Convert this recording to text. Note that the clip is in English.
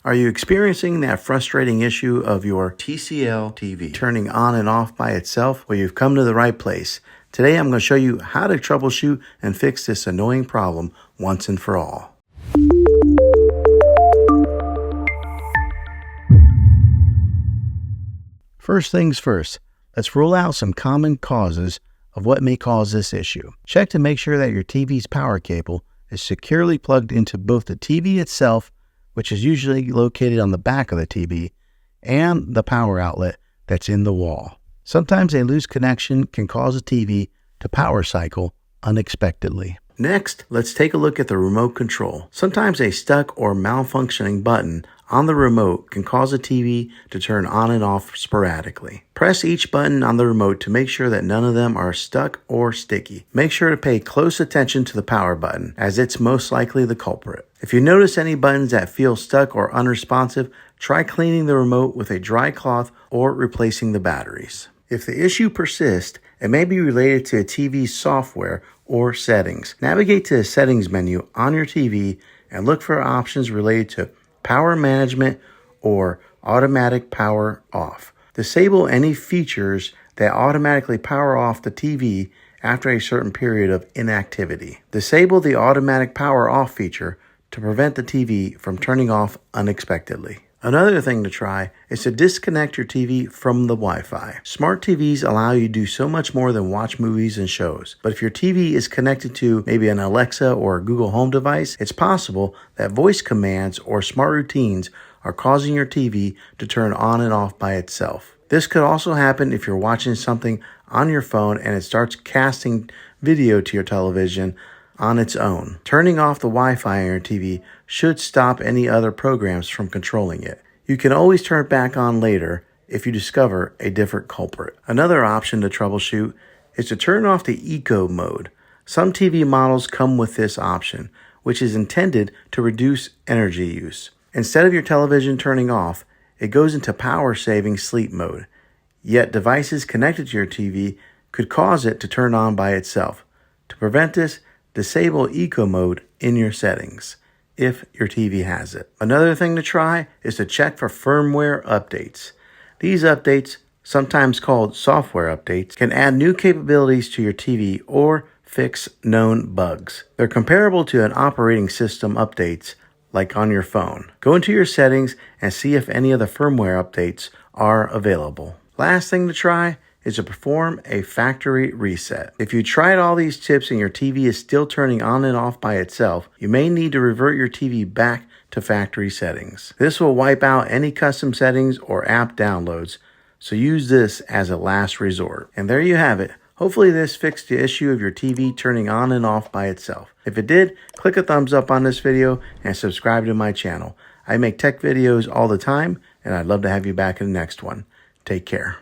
Are you experiencing that frustrating issue of your TCL TV turning on and off by itself? Well, you've come to the right place. Today I'm going to show you how to troubleshoot and fix this annoying problem once and for all. First things first, let's rule out some common causes of what may cause this issue. Check to make sure that your TV's power cable is securely plugged into both the TV itself, which is usually located on the back of the TV, and the power outlet that's in the wall. Sometimes a loose connection can cause a TV to power cycle unexpectedly. Next, let's take a look at the remote control. Sometimes a stuck or malfunctioning button on the remote can cause a TV to turn on and off sporadically. Press each button on the remote to make sure that none of them are stuck or sticky. Make sure to pay close attention to the power button, as it's most likely the culprit. If you notice any buttons that feel stuck or unresponsive, try cleaning the remote with a dry cloth or replacing the batteries. If the issue persists, it may be related to a TV's software or settings. Navigate to the settings menu on your TV and look for options related to power management or automatic power off. Disable any features that automatically power off the TV after a certain period of inactivity. Disable the automatic power off feature to prevent the TV from turning off unexpectedly. Another thing to try is to disconnect your TV from the Wi-Fi. Smart TVs allow you to do so much more than watch movies and shows. But if your TV is connected to maybe an Alexa or a Google Home device, it's possible that voice commands or smart routines are causing your TV to turn on and off by itself. This could also happen if you're watching something on your phone and it starts casting video to your television on its own. Turning off the Wi-Fi on your TV should stop any other programs from controlling it. You can always turn it back on later if you discover a different culprit. Another option to troubleshoot is to turn off the eco mode. Some TV models come with this option, which is intended to reduce energy use. Instead of your television turning off, it goes into power-saving sleep mode. Yet devices connected to your TV could cause it to turn on by itself. To prevent this, disable eco mode in your settings if your TV has it. Another thing to try is to check for firmware updates. These updates, sometimes called software updates, can add new capabilities to your TV or fix known bugs. They're comparable to an operating system updates like on your phone. Go into your settings and see if any of the firmware updates are available. Last thing to try is to perform a factory reset. If you tried all these tips and your TV is still turning on and off by itself, you may need to revert your TV back to factory settings. This will wipe out any custom settings or app downloads, so use this as a last resort. And there you have it. Hopefully this fixed the issue of your TV turning on and off by itself. If it did, click a thumbs up on this video and subscribe to my channel. I make tech videos all the time, and I'd love to have you back in the next one. Take care.